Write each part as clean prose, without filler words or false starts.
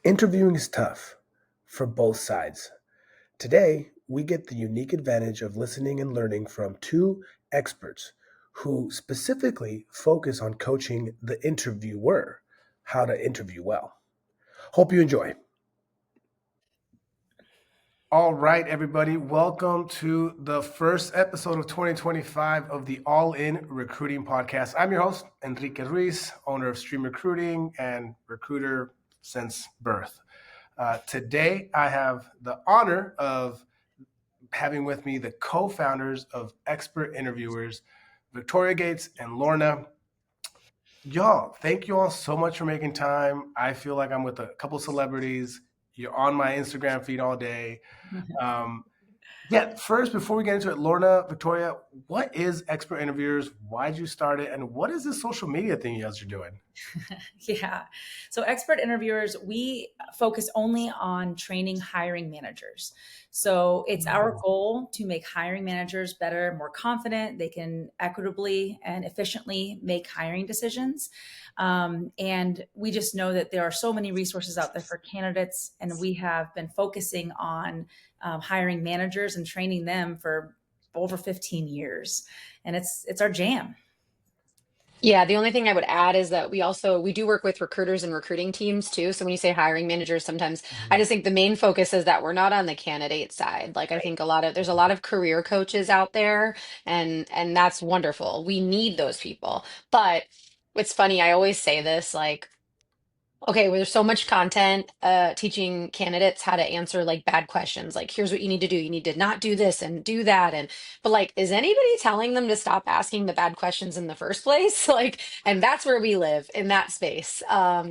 Interviewing is tough for both sides. Today, we get the unique advantage of listening and learning from two experts who specifically focus on coaching the interviewer how to interview well. Hope you enjoy. All right, everybody, welcome to the first episode of 2025 of the All In Recruiting Podcast. I'm your host, Enrique Ruiz, owner of Stream Recruiting and recruiter since birth. Today, I have the honor of having with me the co-founders of Expert Interviewers, Victoria Gates and Lorna. Y'all, thank you all so much for making time. I feel like I'm with a couple celebrities. You're on my Instagram feed all day. First, before we get into it, Lorna, Victoria, what is Expert Interviewers? Why did you start it? And what is this social media thing you guys are doing? Yeah. So Expert Interviewers, we focus only on training hiring managers. So it's our goal to make hiring managers better, more confident. They can equitably and efficiently make hiring decisions. And we just know that there are so many resources out there for candidates, and we have been focusing on hiring managers and training them for over 15 years. And it's our jam. Yeah, the only thing I would add is that we do work with recruiters and recruiting teams too. So when you say hiring managers, sometimes I just think the main focus is that we're not on the candidate side. Like I think there's a lot of career coaches out there, and that's wonderful. We need those people. But it's funny, I always say this, like, okay, well, there's so much content teaching candidates how to answer like bad questions. Like, here's what you need to do. You need to not do this and do that. But like, is anybody telling them to stop asking the bad questions in the first place? Like, and that's where we live in that space.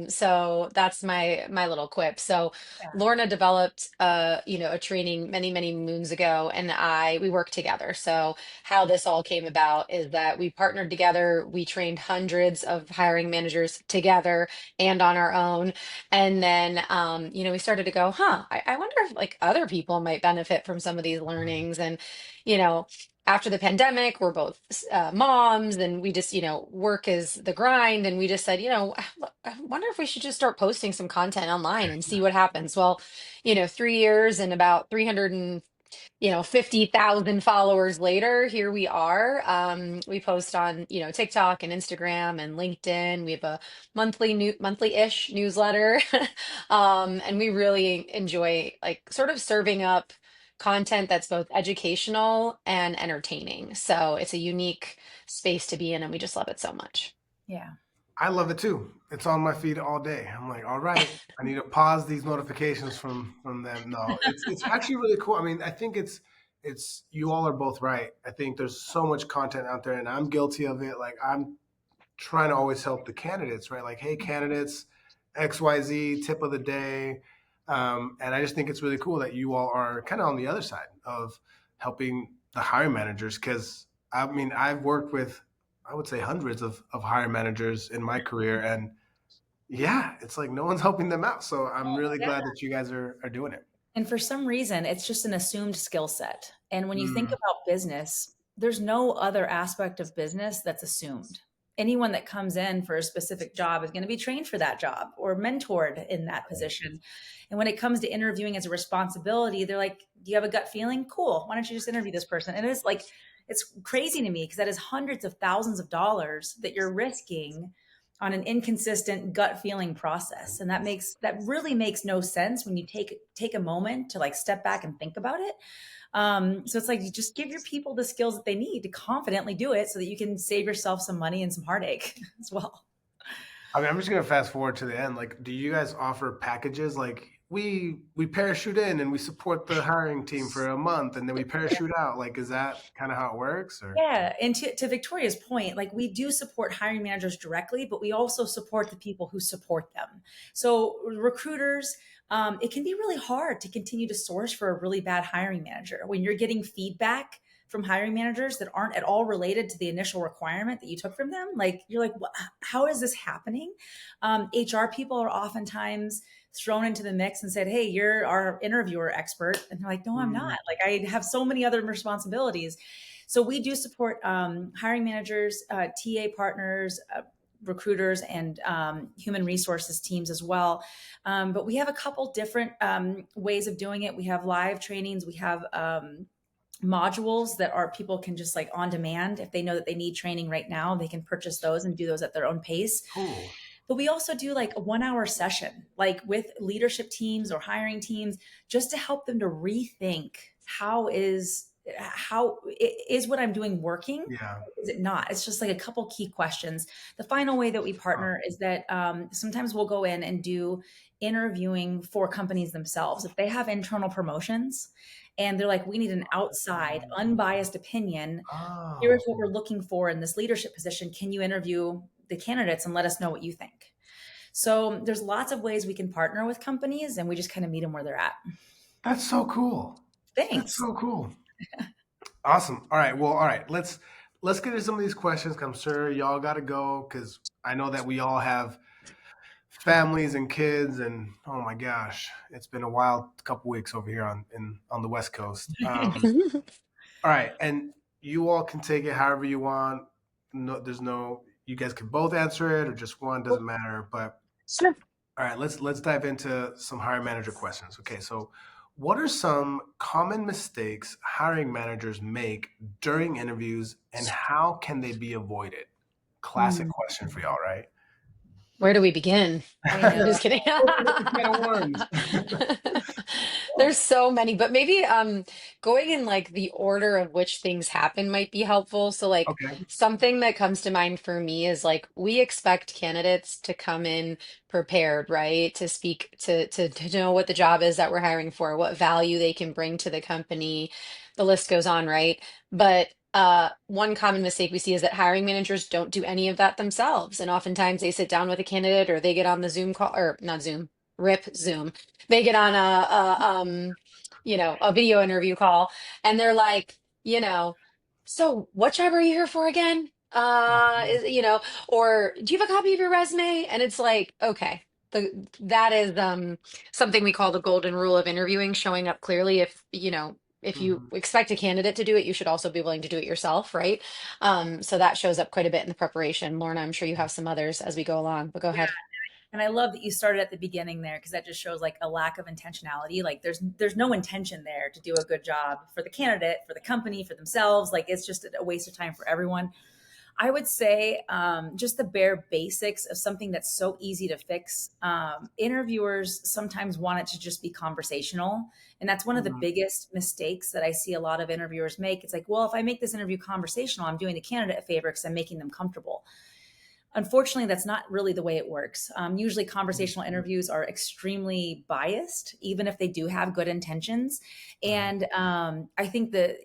So that's my little quip. So Yeah. Lorna developed a training many moons ago, and we worked together. So how this all came about is that we partnered together. We trained hundreds of hiring managers together and on our own. And then, we started to go, I wonder if like other people might benefit from some of these learnings. And, you know, after the pandemic, we're both moms, and we just, work is the grind. And we just said, I wonder if we should just start posting some content online and see what happens. Well, 3 years and about 50,000 followers later, here we are. We post on, TikTok and Instagram and LinkedIn. We have a monthly-ish newsletter. And we really enjoy like sort of serving up content that's both educational and entertaining. So it's a unique space to be in, and we just love it so much. Yeah. I love it too. It's on my feed all day. I'm like, all right, I need to pause these notifications from them. No, it's actually really cool. I mean, I think it's you all are both right. I think there's so much content out there, and I'm guilty of it. Like I'm trying to always help the candidates, right? Like, hey, candidates, XYZ tip of the day. And I just think it's really cool that you all are kind of on the other side of helping the hiring managers. Because I mean, I've worked with, I would say, hundreds of hiring managers in my career, and yeah, it's like no one's helping them out. So I'm really glad that you guys are doing it. And for some reason, it's just an assumed skill set. And when you think about business, there's no other aspect of business that's assumed. Anyone that comes in for a specific job is going to be trained for that job or mentored in that position. And when it comes to interviewing as a responsibility, they're like, do you have a gut feeling? Cool. Why don't you just interview this person? And it's like, it's crazy to me because that is hundreds of thousands of dollars that you're risking on an inconsistent gut feeling process. And that really makes no sense when you take a moment to like step back and think about it. So it's like, you just give your people the skills that they need to confidently do it so that you can save yourself some money and some heartache as well. I mean, I'm just going to fast forward to the end. Like, do you guys offer packages? Like we parachute in and we support the hiring team for a month and then we parachute out. Like, is that kind of how it works? Or? Yeah. And to Victoria's point, like we do support hiring managers directly, but we also support the people who support them. So recruiters, it can be really hard to continue to source for a really bad hiring manager when you're getting feedback from hiring managers that aren't at all related to the initial requirement that you took from them. Like you're like, how is this happening? HR people are oftentimes thrown into the mix and said, hey, you're our interviewer expert. And they're like, no, I'm not. Like I have so many other responsibilities. So we do support hiring managers, TA partners, recruiters and human resources teams as well. But we have a couple different ways of doing it. We have live trainings. We have modules that are people can just like on demand. If they know that they need training right now, they can purchase those and do those at their own pace. Cool. But we also do like a 1 hour session, like with leadership teams or hiring teams, just to help them to rethink how is what I'm doing working? Yeah. Is it not? It's just like a couple key questions. The final way that we partner is that sometimes we'll go in and do interviewing for companies themselves. If they have internal promotions and they're like, we need an outside, unbiased opinion. Oh, Here's what we're looking for in this leadership position. Can you interview the candidates and let us know what you think? So there's lots of ways we can partner with companies, and we just kind of meet them where they're at. that's so cool. That's Thanks. so cool. Awesome. All right. Well, all right. Let's get into some of these questions. 'Cause I'm sure y'all got to go because I know that we all have families and kids, and oh my gosh, it's been a wild couple weeks over here on the West Coast. All right, and you all can take it however you want. No, there's no. You guys can both answer it or just one. Doesn't matter. But Sure. all right, let's dive into some hiring manager questions. Okay, so what are some common mistakes hiring managers make during interviews, and how can they be avoided? Classic Mm, question for y'all, right? Where do we begin? I I'm know. just kidding. Open up the can of worms. There's so many, but maybe going in like the order of which things happen might be helpful. So like Okay. something that comes to mind for me is like we expect candidates to come in prepared, right? To speak to know what the job is that we're hiring for, what value they can bring to the company. The list goes on, right? But one common mistake we see is that hiring managers don't do any of that themselves. And oftentimes they sit down with a candidate or they get on the Zoom call or not Zoom, rip Zoom. They get on a video interview call and they're like, so what job are you here for again? Or do you have a copy of your resume? And it's like, okay. That is something we call the golden rule of interviewing, showing up clearly. If you Mhm. expect a candidate to do it, you should also be willing to do it yourself, right? So that shows up quite a bit in the preparation. Lorna, I'm sure you have some others as we go along, but go Yeah. ahead. And I love that you started at the beginning there because that just shows like a lack of intentionality. Like there's no intention there to do a good job for the candidate, for the company, for themselves. Like it's just a waste of time for everyone. I would say just the bare basics of something that's so easy to fix. Interviewers sometimes want it to just be conversational. And that's one of the Mhm. biggest mistakes that I see a lot of interviewers make. It's like, well, if I make this interview conversational, I'm doing the candidate a favor because I'm making them comfortable. Unfortunately, that's not really the way it works. Usually, conversational interviews are extremely biased, even if they do have good intentions. Mhm. And I think that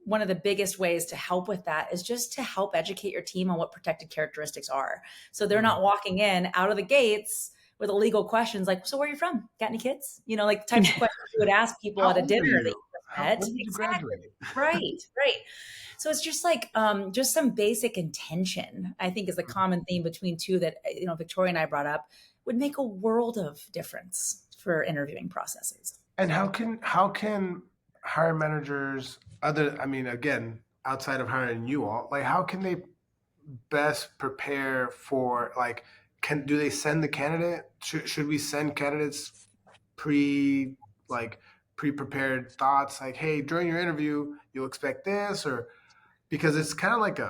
one of the biggest ways to help with that is just to help educate your team on what protected characteristics are, so they're Mhm. not walking in out of the gates with illegal questions like, "So where are you from? Got any kids?" Like the types of questions you would ask people How at a old are dinner that you? you just How met. when did you Exactly. graduate? Right. Right. So it's just like just some basic intention, I think is the common theme between two that Victoria and I brought up would make a world of difference for interviewing processes. And how can hiring managers other I mean again, outside of hiring you all, like how can they best prepare for like can do they send the candidate? Should we send candidates pre like pre-prepared thoughts like, hey, during your interview, you'll expect this or because it's kind of like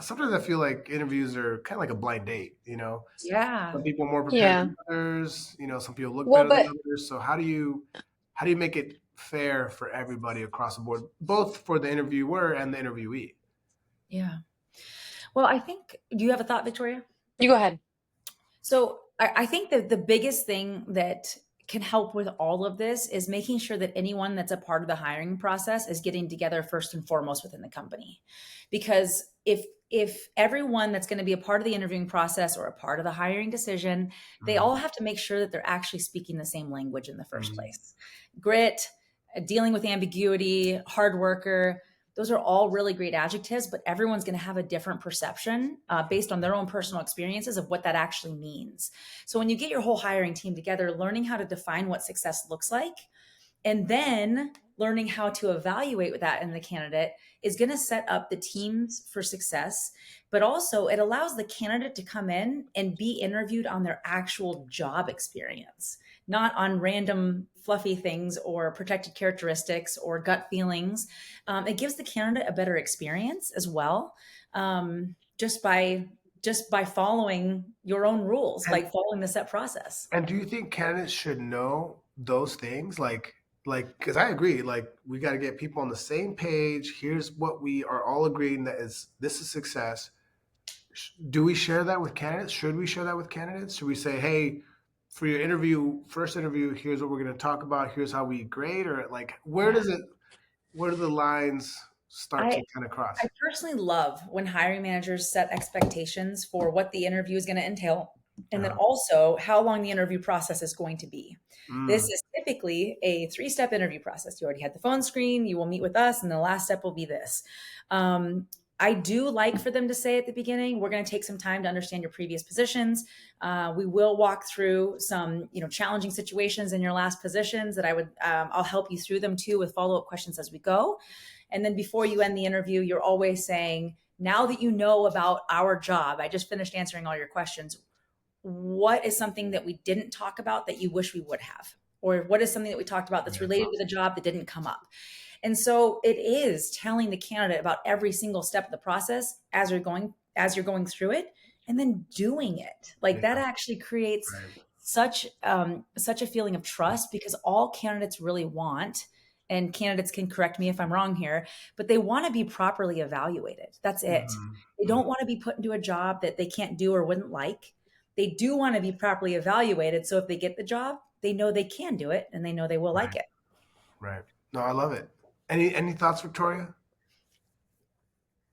sometimes I feel like interviews are kind of like a blind date, you know? Yeah. Some people are more prepared Yeah. than others. Some people look Well, better than but others. So how do you make it fair for everybody across the board, both for the interviewer and the interviewee? Yeah. Well, I think, do you have a thought, Victoria? you go ahead. So I think that the biggest thing that can help with all of this is making sure that anyone that's a part of the hiring process is getting together first and foremost within the company. Because if everyone that's going to be a part of the interviewing process or a part of the hiring decision, they Mhm. all have to make sure that they're actually speaking the same language in the first Mhm. place. Grit, dealing with ambiguity, hard worker, those are all really great adjectives, but everyone's going to have a different perception based on their own personal experiences of what that actually means. So when you get your whole hiring team together, learning how to define what success looks like And then learning how to evaluate that in the candidate is going to set up the teams for success. But also, it allows the candidate to come in and be interviewed on their actual job experience, not on random fluffy things or protected characteristics or gut feelings. It gives the candidate a better experience as well, just by following your own rules, And by following the set process. and do you think candidates should know those things? Like, because I agree, like we got to get people on the same page. Here's what we are all agreeing that is this is success. Do we share that with candidates? Should we share that with candidates? Should we say, hey, for your interview, first interview, here's what we're going to talk about. Here's how we grade, or like, Yeah. where do the lines start I to kind of cross? I personally love when hiring managers set expectations for what the interview is going to entail, and then Uh-huh. also how long the interview process is going to be. This Mm, is typically a three-step interview process. You already had the phone screen, you will meet with us, and the last step will be this. Um, I do like for them to say at the beginning, we're going to take some time to understand your previous positions. We will walk through some, challenging situations in your last positions that I'll help you through them too with follow-up questions as we go. And then before you end the interview, you're always saying, now that you know about our job, I just finished answering all your questions. What is something that we didn't talk about that you wish we would have? Or what is something that we talked about that's that's related to awesome. the job that didn't come up? And so it is telling the candidate about every single step of the process as you're going through it, and then doing it. Like Yeah, that actually creates right. such a feeling of trust, because all candidates really want, and candidates can correct me if I'm wrong here, but they want to be properly evaluated. That's it. They Hmm. don't want to be put into a job that they can't do or wouldn't like. They do want to be properly evaluated. So if they get the job, they know they can do it and they know they will like Right, it. right. No, I love it. Any thoughts, Victoria?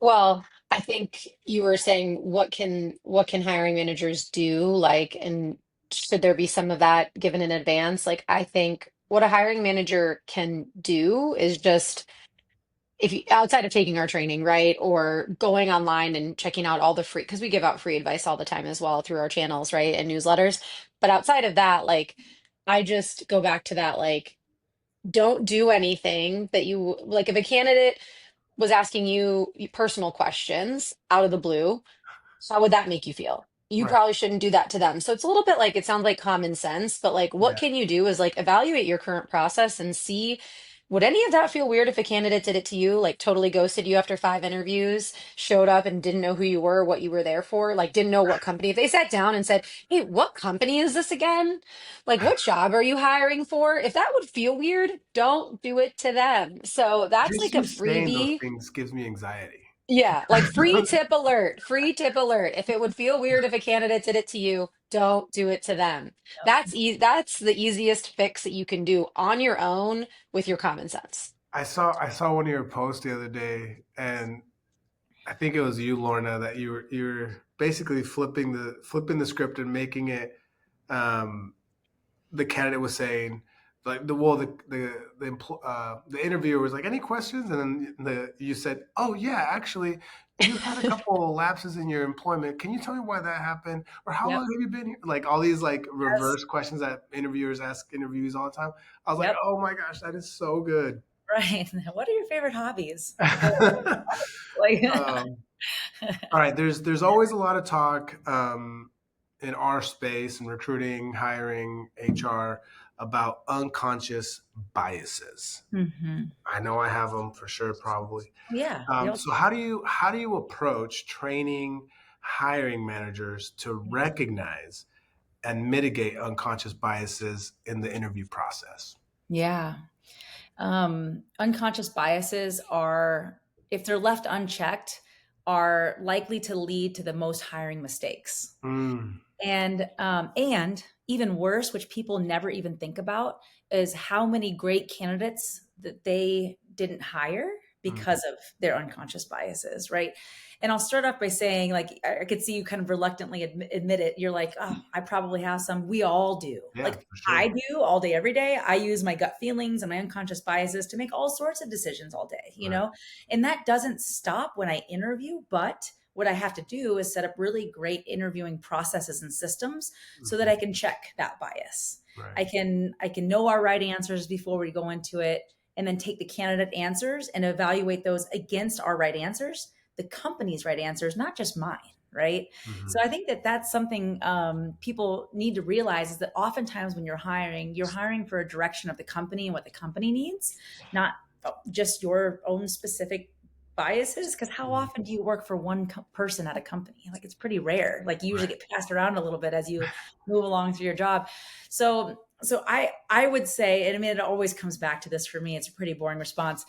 Well, I think you were saying what can hiring managers do, like, and should there be some of that given in advance? Like, I think what a hiring manager can do is just, if you outside of taking our training, right, or going online and checking out all the free, because we give out free advice all the time as well through our channels, right, and newsletters. But outside of that, like, I just go back to that, like, don't do anything that you like. If a candidate was asking you personal questions out of the blue, how would that make you feel? You Right. probably shouldn't do that to them. So it's a little bit like, it sounds like common sense, but like, what Yeah. can you do is like evaluate your current process and see, would any of that feel weird if a candidate did it to you, like totally ghosted you after 5 interviews, showed up and didn't know who you were, what you were there for, like didn't know what company? If they sat down and said, hey, what company is this again? Like, what job are you hiring for? If that would feel weird, don't do it to them. So that's Just like a you saying those freebie. things gives me anxiety. Yeah, like free tip alert, free tip alert. If it would feel weird if a candidate did it to you, don't do it to them. That's the easiest fix that you can do on your own with your common sense. I saw one of your posts the other day, and I think it was you, Lorna, that you were basically flipping the script and making it. Um, the candidate was saying, like the interviewer was like, any questions? And then you said, oh yeah, actually, you had a couple lapses in your employment. Can you tell me why that happened? Or how Yep. long have you been here? Like all these like Yes. reverse questions that interviewers ask interviews all the time. I was like, Yep. oh my gosh, that is so good. Right. What are your favorite hobbies? um, Like, all right, there's always a lot of talk in our space in recruiting, hiring, HR about unconscious biases. hmm I know I have them for sure, probably. yeah. We all, So how do you approach training hiring managers to recognize and mitigate unconscious biases in the interview process? yeah. Unconscious biases are, if they're left unchecked, are likely to lead to the most hiring mistakes. Mm, And even worse, which people never even think about, is how many great candidates that they didn't hire mm. because of their unconscious biases, right? And I'll start off by saying, like, I could see you kind of reluctantly admit it. You're like, oh, I probably have some. We all do. Yeah, Like for I sure. do all day, every day. I use my gut feelings and my unconscious biases to make all sorts of decisions all day, Right. And that doesn't stop when I interview, but what I have to do is set up really great interviewing processes and systems so that Mhm. I can check that bias. Right. I can know our right answers before we go into it, and then take the candidate answers and evaluate those against our right answers, the company's right answers, not just mine. Right. So Hmm. I think that that's something people need to realize, is that oftentimes when you're hiring for a direction of the company and what the company needs, not just your own specific biases. Because how Hmm. often do you work for one person at a company? Like, it's pretty rare. Like, you usually Right. get passed around a little bit as you move along through your job. So I would say, and I mean, it always comes back to this for me. It's a pretty boring response,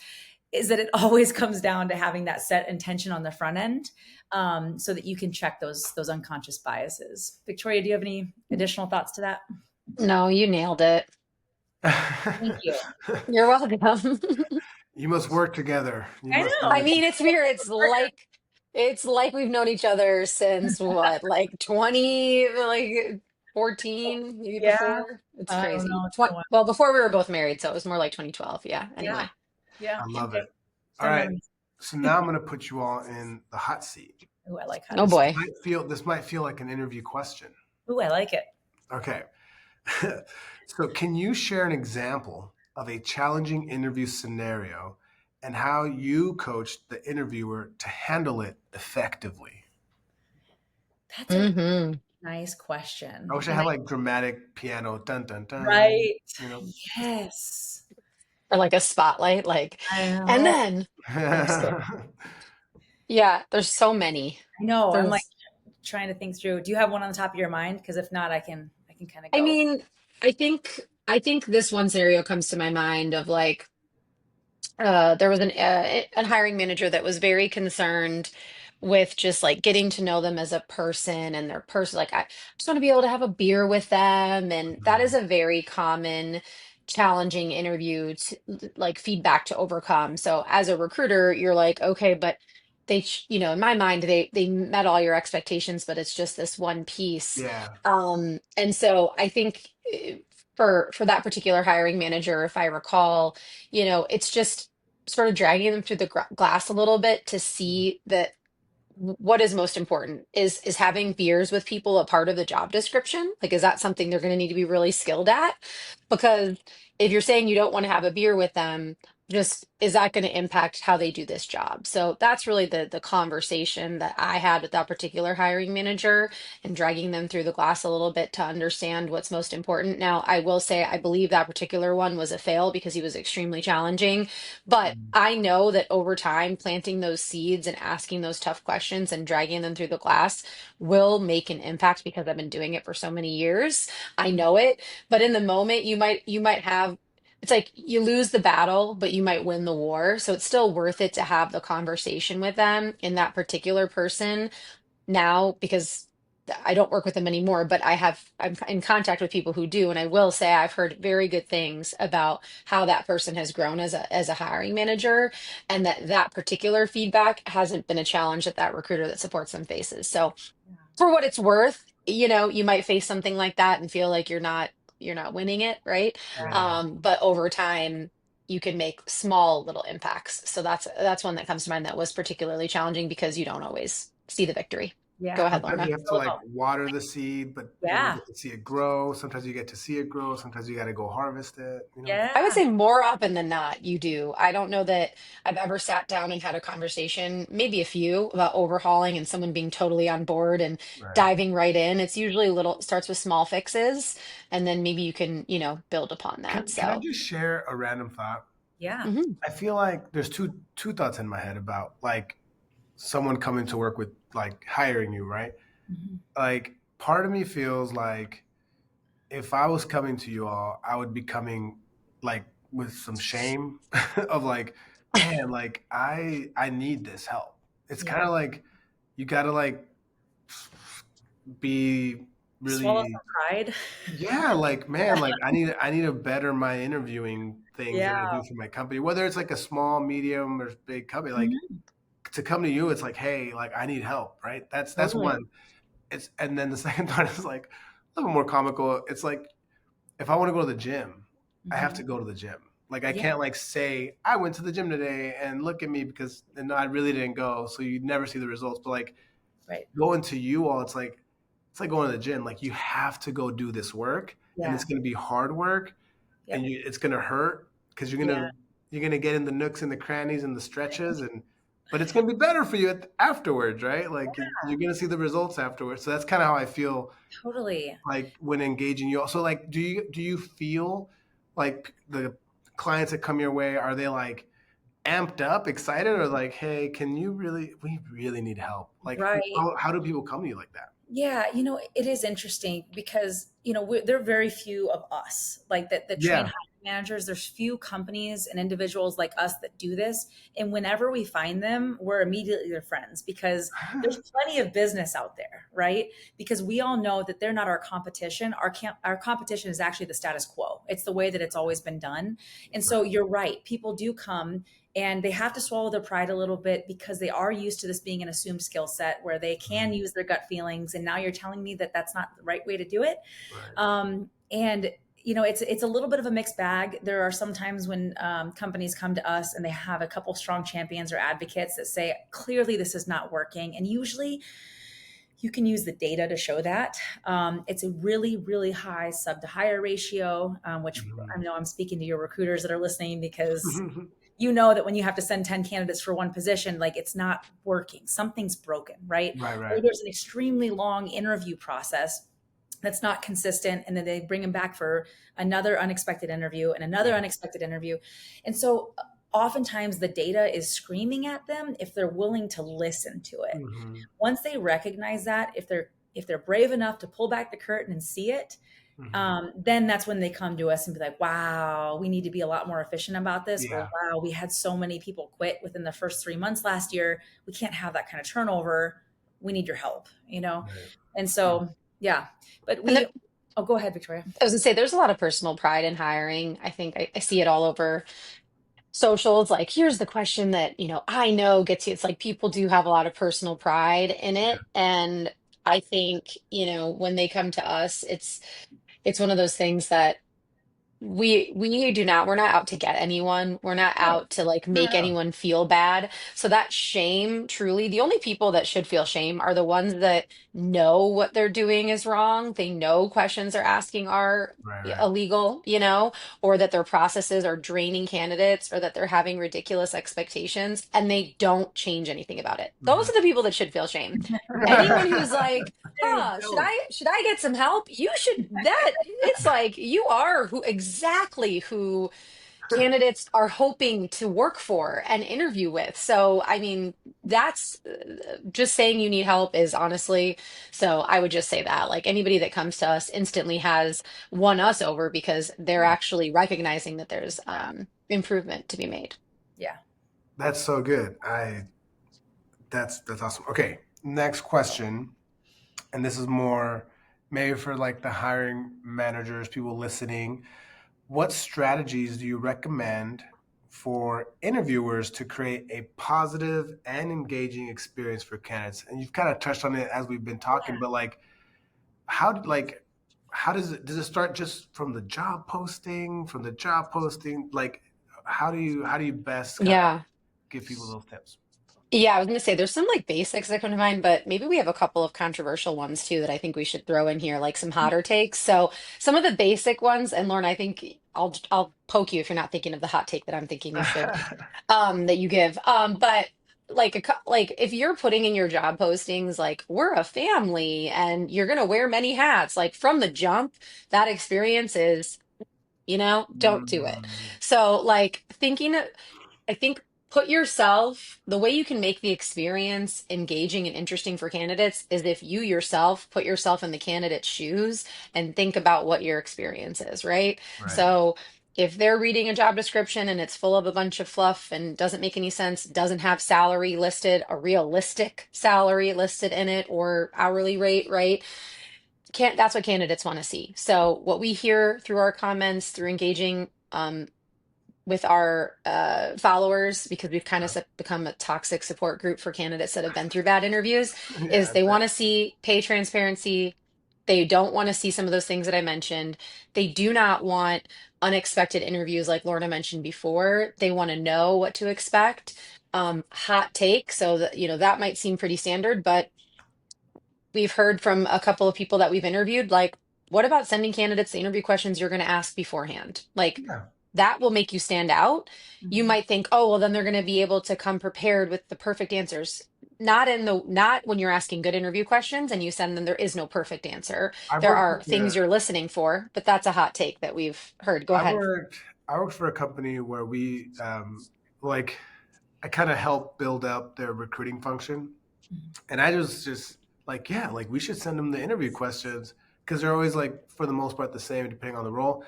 is that it always comes down to having that set intention on the front end, so that you can check those unconscious biases. Victoria, do you have any additional thoughts to that? No, you nailed it. Thank you. You're welcome. You must work together. You I must know. I always. mean, it's weird. It's like we've known each other since what, like 20, like 14, maybe Yeah. before. It's I don't crazy. know. It's been a while. Well, before we were both married, so it was more like 2012. Yeah. Yeah. Anyway. Yeah. I love Okay. it. All Fun right. memories. So now I'm going to put you all in the hot seat. Ooh, I like hot Oh seat. boy. This might feel like an interview question. Ooh, I like it. Okay. So can you share an example of a challenging interview scenario and how you coached the interviewer to handle it effectively? That's a Hmm. nice question. I wish I had like dramatic piano, dun dun dun. Right. You know. Yes. Or like a spotlight, like, I and know. then I'm just kidding. Yeah, there's so many. I know. I'm like There's, trying to think through. Do you have one on the top of your mind? Because if not, I can kind of I go. mean, I think this one scenario comes to my mind of like, there was a hiring manager that was very concerned with just like getting to know them as a person and their person. Like, I just want to be able to have a beer with them, and that is a very common, challenging interview to, like, feedback to overcome. So as a recruiter, you're like, okay, but in my mind, they met all your expectations, but it's just this one piece. Yeah. And so I think, for that particular hiring manager, if I recall, it's just sort of dragging them through the glass a little bit to see that what is most important is having beers with people a part of the job description. Like, is that something they're going to need to be really skilled at? Because if you're saying you don't want to have a beer with them, just is that going to impact how they do this job? So that's really the conversation that I had with that particular hiring manager, and dragging them through the glass a little bit to understand what's most important. Now, I will say I believe that particular one was a fail because he was extremely challenging, but I know that over time, planting those seeds and asking those tough questions and dragging them through the glass will make an impact, because I've been doing it for so many years. I know it, but in the moment, you might have, it's like you lose the battle, but you might win the war. So it's still worth it to have the conversation with them, in that particular person now, because I don't work with them anymore, but I'm in contact with people who do, and I will say I've heard very good things about how that person has grown as a hiring manager, and that particular feedback hasn't been a challenge that recruiter that supports them faces. So Yeah. for what it's worth, you might face something like that and feel like you're not winning it, right? Yeah. But over time, you can make small little impacts. So that's one that comes to mind that was particularly challenging, because you don't always see the victory. Go Yeah. ahead, Sometimes Lorna. you have to like water the seed, but you don't Yeah. get to see it grow. Sometimes you get to see it grow. Sometimes you got to go harvest it. You know. I would Yeah. say more often than not, you do. I don't know that I've ever sat down and had a conversation, maybe a few, about overhauling and someone being totally on board and Right. diving right in. It's usually starts with small fixes, and then maybe you can, build upon that. Can I So, just share a random thought? Yeah. mhm. I feel like there's two thoughts in my head about like someone coming to work with like hiring you, right? Mhm. Like part of me feels like if I was coming to you all, I would be coming like with some shame of like, man, like I need this help. It's kind Yeah. of like you got to like be Swallow really, some pride. yeah, like man, like I need to better my interviewing things that I Yeah. do for my company, whether it's like a small, medium, or big company. Like Mhm. to come to you, it's like, hey, like I need help, right? That's Totally. one. It's and then the second thought is like a little more comical. It's like if I want to go to the gym, I have to Mhm. go to the gym. Like I Yeah. can't like say I went to the gym today and look at me because and I really didn't go, so you never see the results. But like Right. going to you all, it's like it's like going to the gym. Like you have to go do this work, and it's Yeah. going to be hard work, and Yep. it's going to hurt because Yeah. you're gonna get in the nooks and the crannies and the stretches, and but it's gonna be better for you afterwards, right? Like you're gonna see the results afterwards. So that's kind of how I feel Totally. like when engaging you. So like, do you feel like the clients that come your way, are they like amped up, excited, or like, hey, we really need help? Like, Right. how do people come to you like that? Yeah, it is interesting because there are very few of us like that train Yeah. hiring managers. There's few companies and individuals like us that do this, and whenever we find them, we're immediately their friends because there's plenty of business out there, right? Because we all know that they're not our competition. Our competition is actually the status quo. It's the way that it's always been done, and so you're right. People do come and they have to swallow their pride a little bit because they are used to this being an assumed skill set where they can use their gut feelings, and now you're telling me that that's not the right way to do it. Right. And it's a little bit of a mixed bag. There are some times when companies come to us and they have a couple strong champions or advocates that say clearly this is not working, and usually you can use the data to show that. It's a really, really high sub to hire ratio, which I know I'm speaking to your recruiters that are listening because Mhm. you know that when you have to send 10 candidates for one position, like it's not working, something's broken, right? Right, Or right. there's an extremely long interview process that's not consistent, and then they bring them back for another unexpected interview and another Yeah. unexpected interview. And so oftentimes the data is screaming at them if they're willing to listen to it. Hmm. Once they recognize that, if they're brave enough to pull back the curtain and see it, Hmm. then that's when they come to us and be like, wow, we need to be a lot more efficient about this. Or, Yeah. wow, we had so many people quit within the first 3 months last year. We can't have that kind of turnover. We need your help. Right. And Hmm. so, yeah, but And there, oh, go ahead, Victoria. I was gonna say there's a lot of personal pride in hiring. I think I see it all over socials. Like, here's the question that, I know gets you. It's like people do have a lot of personal pride in it. And I think, when they come to us, it's one of those things that we do not, we're not out to get anyone. We're not No, out to like no, make no. anyone feel bad. So that shame, truly, the only people that should feel shame are the ones that know what they're doing is wrong. They know questions they're asking are Right, right. illegal, or that their processes are draining candidates or that they're having ridiculous expectations and they don't change anything about it. Those Mhm. are the people that should feel shame. Anyone who's like, There you should go. I get some help? You should that it's like you are who candidates are hoping to work for and interview with. So, I mean, that's just saying you need help is honestly, so I would just say that like anybody that comes to us instantly has won us over because they're actually recognizing that there's improvement to be made. Yeah. That's so good. That's awesome. Okay, next question, and this is more maybe for like the hiring managers, people listening. What strategies do you recommend for interviewers to create a positive and engaging experience for candidates? And you've kind of touched on it as we've been talking, but like how does it start just from the job posting, like how do you best kind of Yeah. give people those tips? Yeah, I was gonna say there's some like basics that come to mind, but maybe we have a couple of controversial ones too that I think we should throw in here, like some hotter takes. So some of the basic ones, and Lauren, I think I'll poke you if you're not thinking of the hot take that I'm thinking you should that you give. But like like if you're putting in your job postings like we're a family and you're gonna wear many hats, like from the jump, that experience is, don't do it. Mm, So like I think put yourself, the way you can make the experience engaging and interesting for candidates is if you yourself put yourself in the candidate's shoes and think about what your experience is, right? right. So if they're reading a job description and it's full of a bunch of fluff and doesn't make any sense, doesn't have salary listed, a realistic salary listed in it or hourly rate, right? Can't That's what candidates want to see. So what we hear through our comments, through engaging with our followers, because we've kind of become a toxic support group for candidates that have been through bad interviews, is Yeah, they want to see pay transparency. They don't want to see some of those things that I mentioned. They do not want unexpected interviews like Lorna mentioned before. They want to know what to expect. Hot take. So that, that might seem pretty standard, but we've heard from a couple of people that we've interviewed, like, what about sending candidates the interview questions you're going to ask beforehand? Like, Yeah. that will make you stand out. You Mhm. might think, oh, well, then they're going to be able to come prepared with the perfect answers. Not when you're asking good interview questions and you send them, there is no perfect answer. I There worked are with things you're listening for, but that's a hot take that we've heard. Go I ahead. worked I worked for a company where we like I kind of helped build up their recruiting function. Mhm. And I was just like, yeah, like we should send them the interview questions because they're always like for the most part the same depending on the role.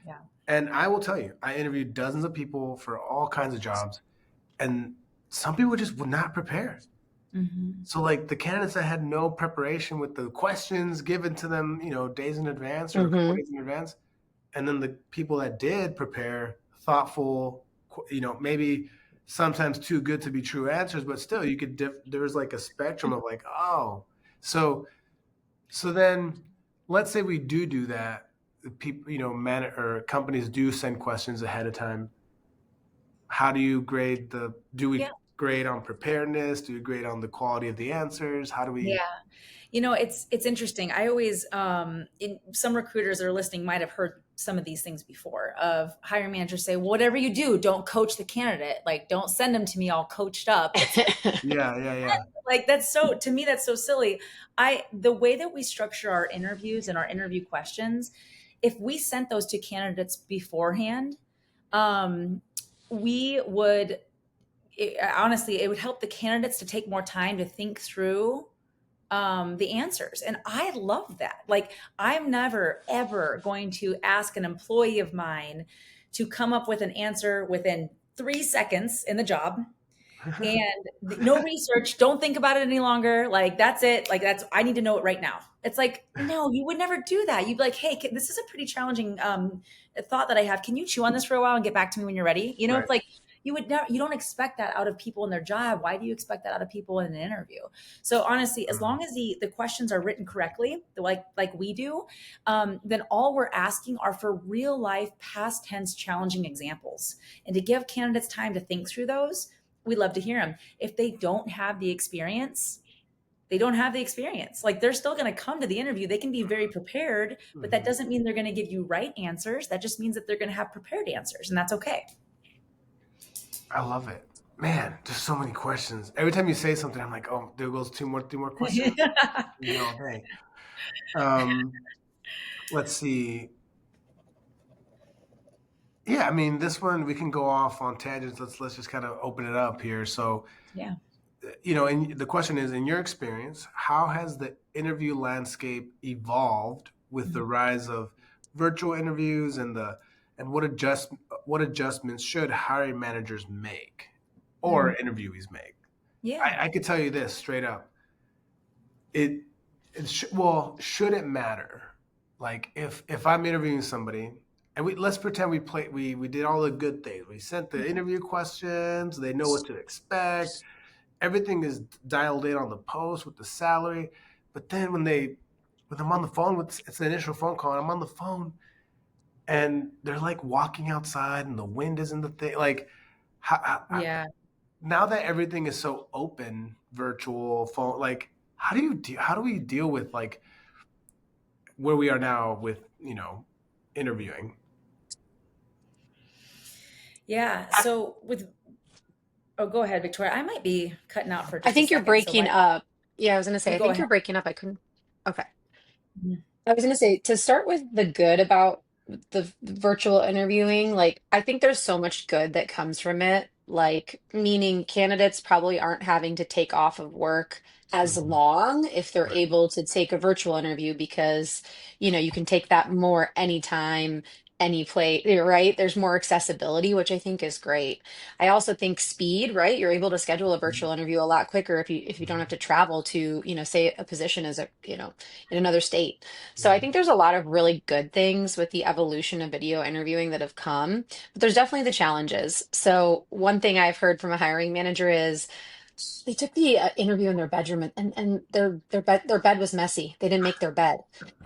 Yeah. And I will tell you, I interviewed dozens of people for all kinds of jobs, and some people just would not prepare. Mhm. So like the candidates that had no preparation with the questions given to them, days in advance or a couple Hmm. days in advance, and then the people that did prepare thoughtful, maybe sometimes too good to be true answers, but still you could there was like a spectrum of like, oh, so then let's say we do that. People, man or companies do send questions ahead of time. How do you grade do we Yeah. grade on preparedness? Do we grade on the quality of the answers? How do we? Yeah. It's interesting. I always in some recruiters that are listening might have heard some of these things before of hiring managers say, whatever you do, don't coach the candidate. Like don't send them to me all coached up. It's Yeah, yeah, yeah. like that's so to me that's so silly. The way that we structure our interviews and our interview questions, if we sent those to candidates beforehand, um, we would honestly, it would help the candidates to take more time to think through the answers. And I love that. Like, I'm never, ever going to ask an employee of mine to come up with an answer within 3 seconds in the job and no research. Don't think about it any longer. Like, that's it. Like, I need to know it right now. It's like, no, you would never do that. You'd be like, hey, this is a pretty challenging thought that I have. Can you chew on this for a while and get back to me when you're ready? Right. It's like, you would never, you don't expect that out of people in their job. Why do you expect that out of people in an interview? So honestly, as Mhm. long as the questions are written correctly, like we do, then all we're asking are for real life past tense challenging examples, and to give candidates time to think through those. We love to hear them. If they don't have the experience, they don't have the experience. Like they're still going to come to the interview. They can be very prepared, but that Mhm. doesn't mean they're going to give you right answers. That just means that they're going to have prepared answers, and that's okay. I love it. Man, there's so many questions. Every time you say something, I'm like, oh, there goes three more questions. You know, hey. Um, let's see. Yeah, I mean, this one we can go off on tangents. Let's just kind of open it up here. So, Yeah. and the question is, in your experience, how has the interview landscape evolved with the Mhm. rise of virtual interviews and what adjustments should hiring managers make or Mhm. interviewees make? Yeah. I could tell you this straight up. It well, should it matter? Like if I'm interviewing somebody and let's pretend we did all the good things. We sent the interview questions, they know what to expect. Everything is dialed in on the post with the salary. But then when I'm on the phone with it's an initial phone call and I'm on the phone and they're like walking outside and the wind is in the thing like Yeah. now that everything is so open, virtual phone, like how do we deal with like where we are now with interviewing? Yeah. So with oh, go ahead, Victoria. I might be cutting out for I just a think you're second. So breaking let up. Yeah, I was gonna say, you I go think ahead. you're breaking up. I couldn't. Okay. Mhm. I was going to say to start with the good about the virtual interviewing, like I think there's so much good that comes from it, like meaning candidates probably aren't having to take off of work as Mhm. long if they're Right. able to take a virtual interview because, you can take that more anytime, any place, right? There's more accessibility, which I think is great. I also think speed, right? You're able to schedule a Mhm. virtual interview a lot quicker if you don't have to travel to, say a position is in another state. So I Mhm. think there's a lot of really good things with the evolution of video interviewing that have come, but there's definitely the challenges. So one thing I've heard from a hiring manager is they took the interview in their bedroom and their bed was messy. They didn't make their bed.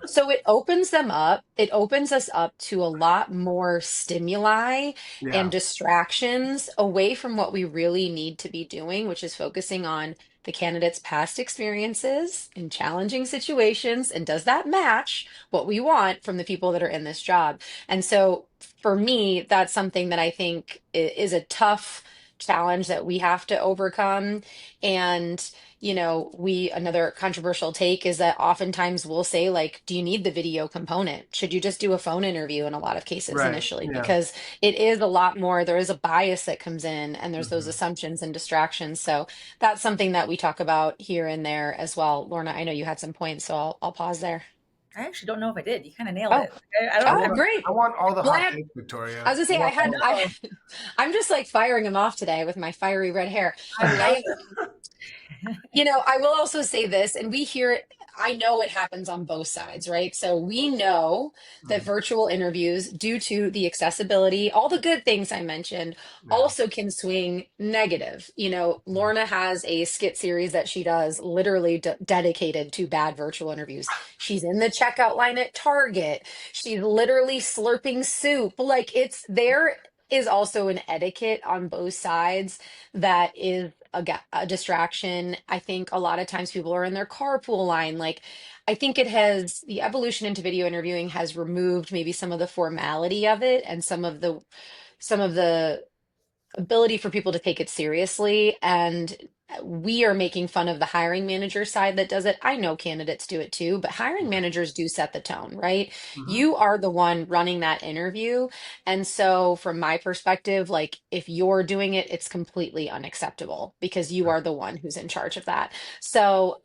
So it opens them up. It opens us up to a lot more stimuli and Yeah. distractions away from what we really need to be doing, which is focusing on the candidate's past experiences in challenging situations, and does that match what we want from the people that are in this job? And so for me, that's something that I think is a tough challenge that we have to overcome. And another controversial take is that oftentimes we'll say, like, do you need the video component? Should you just do a phone interview in a lot of cases Right. initially? Yeah. Because it is a lot more, there is a bias that comes in, and there's those Hmm. assumptions and distractions. So that's something that we talk about here and there as well. Lorna, I know you had some points, so I'll pause there. I actually don't know if I did. You kind of nailed Oh, it. I I don't. oh, I want great. I want all the Well, hot takes, I Victoria. was gonna I say want all know. I'm just like firing him off today with my fiery red hair. I love I I will also say this, and we hear it, I know it happens on both sides, right? So we know that Mhm. virtual interviews, due to the accessibility, all the good things I mentioned, Yeah. also can swing negative. Mhm. Lorna has a skit series that she does literally dedicated to bad virtual interviews. She's in the checkout line at Target. She's literally slurping soup. Like, there is also an etiquette on both sides that is a distraction. I think a lot of times people are in their carpool line. Like, I think the evolution into video interviewing has removed maybe some of the formality of it, and some of the ability for people to take it seriously. And we are making fun of the hiring manager side that does it. I know candidates do it too, but hiring managers do set the tone, right? Mhm. You are the one running that interview. And so, from my perspective, like, if you're doing it, it's completely unacceptable because you are the one who's in charge of that. So,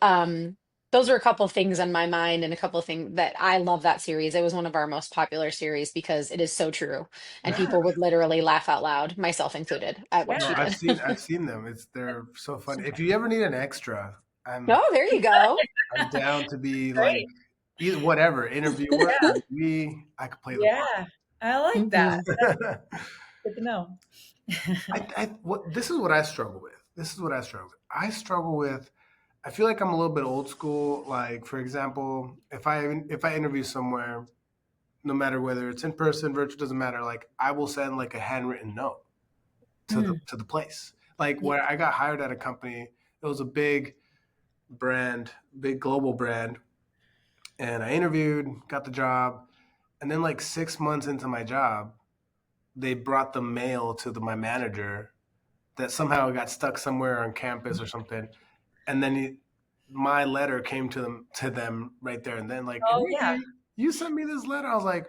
those are a couple things on my mind, and a couple of things that I love that series. It was one of our most popular series because it is so true, and Yeah. people would literally laugh out loud, myself included, at what Yeah. No, she I've did. seen I've seen them. They're so fun. If you ever need an extra, I'm Oh, there you go. I'm down to be like Great. either whatever interviewer, Yeah. interviewee. I could play the Yeah. I like that. Hmm. part. Good to know. what this is what I struggle with. This is what I struggle with. I struggle with. I feel like I'm a little bit old school. Like for example, if I interview somewhere, no matter whether it's in person, virtual, doesn't matter. Like I will send like a handwritten note to the Mm. to the place. Like Yeah. where I got hired at a company, it was a big brand, big global brand, and I interviewed, got the job, and then like 6 months into my job, they brought the mail to my manager that somehow got stuck somewhere on campus or something, and then my letter came to them right there and then, like Oh yeah. Enrique, you sent me this letter. I was like,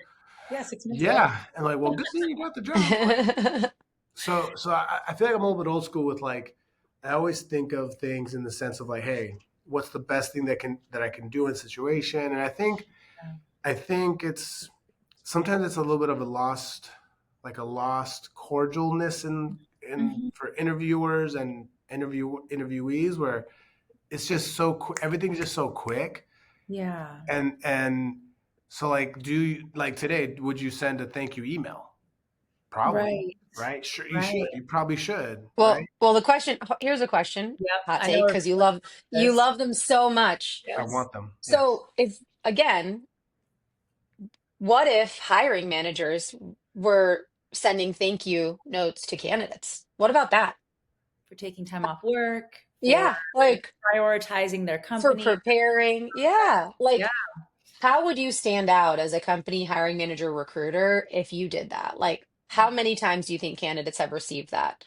Yeah. 6 months ago. yeah, and like, well, good thing you got the job. So I feel like I'm a little bit old school with like I always think of things in the sense of like, hey, what's the best thing that I can do in a situation? And I think it's sometimes it's a little bit of a lost cordialness in Mhm. for interviewers and interviewees where it's just everything's just so quick Yeah. and so like like today would you send a thank you email? Probably, Right. right? Sure, you should. Right. You probably should, right? Well, here's a question, Yep. hot I know take, where because you we're going love with you this. love them so much. I Yes. want them. Yes. So, what if hiring managers were sending thank you notes to candidates? What about that? For taking time off work, for Yeah, like, prioritizing their for company. preparing. Yeah, Yeah. like, how would you stand out as a company hiring manager recruiter if you did that? Like, how many times do you think candidates have received that?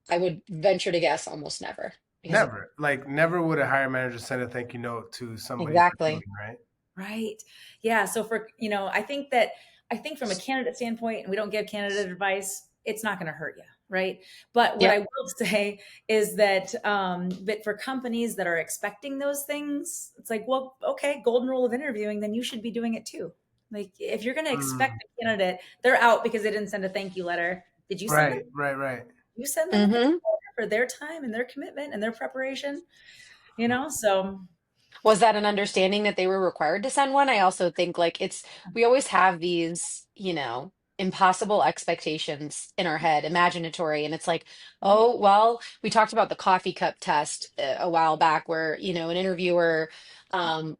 I would venture to guess almost never. Because Never. Like never would a hiring manager send a thank you note to somebody for exactly. joining, right? Right. Yeah. So I think from a candidate standpoint, and we don't give candidate advice, it's not going to hurt you. Right. But what I Yep. will say is that, but for companies that are expecting those things, it's like, well, okay, golden rule of interviewing, then you should be doing it too. Like if you're going to expect Mm, a candidate, they're out because they didn't send a thank you letter. Did you send them? right, right, right. You send them a thank Hmm. you letter for their time and their commitment and their preparation, so Was that an understanding that they were required to send one? I also think, like, we always have these, impossible expectations in our head, imaginatory. And it's like, right. oh, well, we talked about the coffee cup test a while back where, an interviewer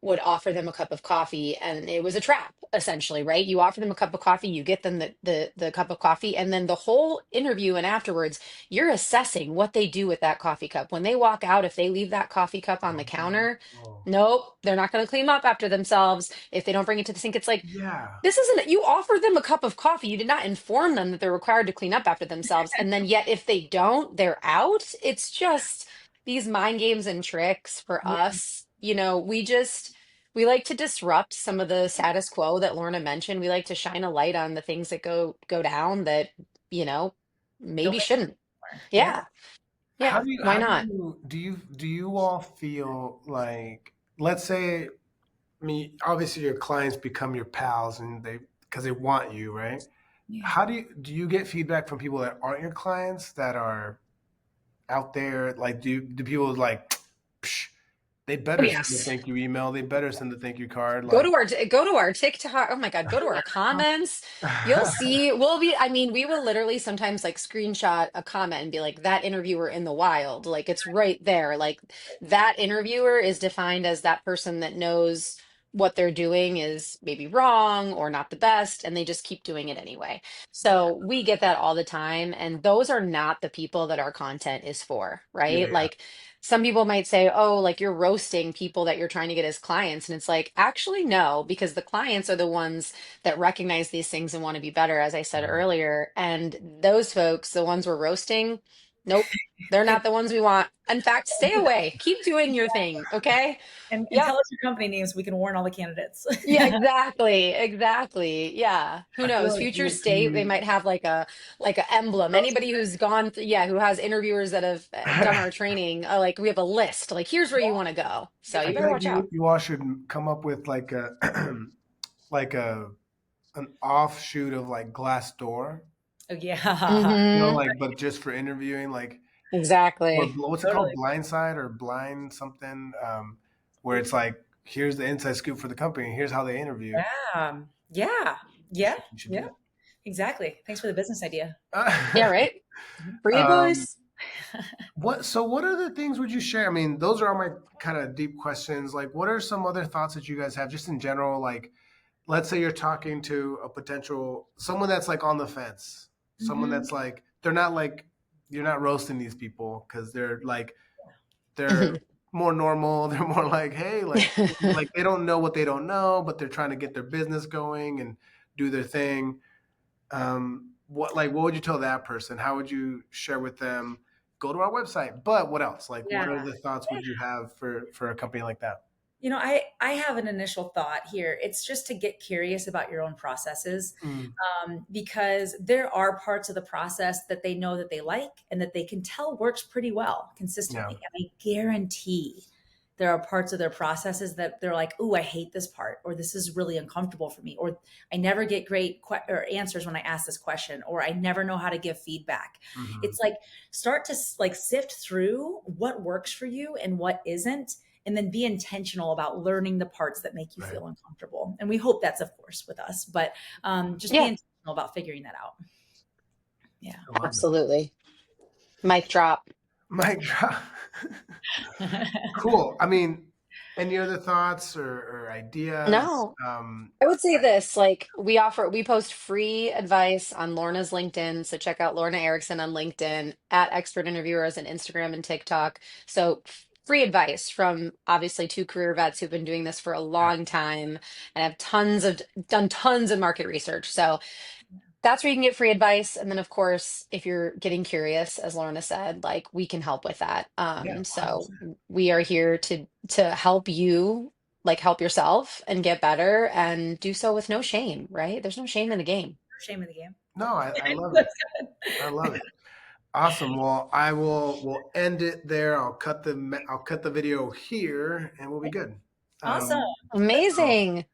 would offer them a cup of coffee, and it was a trap essentially, right? You offer them a cup of coffee, you get them the cup of coffee, and then the whole interview and afterwards, you're assessing what they do with that coffee cup. When they walk out, if they leave that coffee cup on the counter, Oh, nope, they're not going to clean up after themselves. If they don't bring it to the sink, it's like, yeah. this isn't, you offered them a cup of coffee. You did not inform them that they're required to clean up after themselves. And then yet if they don't, they're out. It's just these mind games and tricks for Yeah. us. We like to disrupt some of the status quo that Lorna mentioned. We like to shine a light on the things that go down that, you know, Don't maybe make shouldn't. more. Yeah. Yeah. Yeah. Why How do not? you do you all feel like, let's say, I mean, obviously your clients become your pals and they, because they want you, right? Yeah. How do you get feedback from people that aren't your clients that are out there? Like, do people like, psh, they Oh, better send a yes. thank you email, they better send a thank you card, Go like, to our TikTok. Oh my God, go to our comments. You'll see. I mean, we will literally sometimes like screenshot a comment and be like, that interviewer in the wild. Like it's right there. Like that interviewer is defined as that person that knows what they're doing is maybe wrong or not the best, and they just keep doing it anyway. Yeah. So we get that all the time. And those are not the people that our content is for, yeah, right? yeah, Like some people might say, oh, like you're roasting people that you're trying to get as clients. And it's like, actually, no, because the clients are the ones that recognize these things and want to be better, as I said right. earlier. And those folks, the ones we're roasting, nope, they're And, not the ones we want. In fact, stay away, keep doing your thing. Okay. and Yep. tell us your company names. We can warn all the candidates. Yeah, exactly. Exactly. Yeah. Who I feel knows? like Future you state, they might have like a emblem. Anybody who's gone yeah, who has interviewers that have done our training, like we have a list. Like here's where you want to go. So I you feel better like watch out. you all should come up with like a like an offshoot of like Glassdoor, Oh, yeah. Mm-hmm. like, but just for interviewing, like, or Exactly. what's it called, Totally. Blindside or Blind something, where it's like, here's the inside scoop for the company, here's how they interview. Yeah. Yeah. Yeah. You should do Yeah. Exactly. Thanks for the business idea. Yeah, that. right? Free um, advice. what other things would you share? I mean, those are all my kind of deep questions. Like, what are some other thoughts that you guys have, just in general? Like, let's say you're talking to a potential someone that's like on the fence, someone Hmm. that's like, they're not like, you're not roasting these people because they're like, they're more normal. They're more like, hey, like they don't know what they don't know, but they're trying to get their business going and do their thing. What would you tell that person? How would you share with them? Go to our website. But what else? Like, what Yeah. other thoughts would you have for a company like that? I have an initial thought here. It's just to get curious about your own processes, Mm, because there are parts of the process that they know that they like and that they can tell works pretty well yeah. consistently. And I guarantee there are parts of their processes that they're like, "Ooh, I hate this part," or "This is really uncomfortable for me," or "I never get great or answers when I ask this question," or "I never know how to give feedback." Hmm. It's like start to like sift through what works for you and what isn't, and then be intentional about learning the parts that make you Right. feel uncomfortable. And we hope that's, of course, with us, but just be Yeah, intentional about figuring that out. Yeah. I love it. absolutely. Mic drop. Mike, cool. I mean, any other thoughts or ideas? No, I would say this, like we post free advice on Lorna's LinkedIn. So check out Lorna Erickson on LinkedIn, at Expert Interviewers on Instagram and TikTok. So free advice from obviously two career vets who've been doing this for a long time and have done tons of market research. So that's where you can get free advice. And then of course, if you're getting curious, as Lorna said, like we can help with that. Yeah, So 100%. we are here to help you like help yourself and get better and do so with no shame, right? There's no shame in the game. Shame in the game. No, I love it. That's I good. love it. Awesome. Well, we'll end it there. I'll cut the video here, and we'll be good. Awesome. Um, That's so Amazing.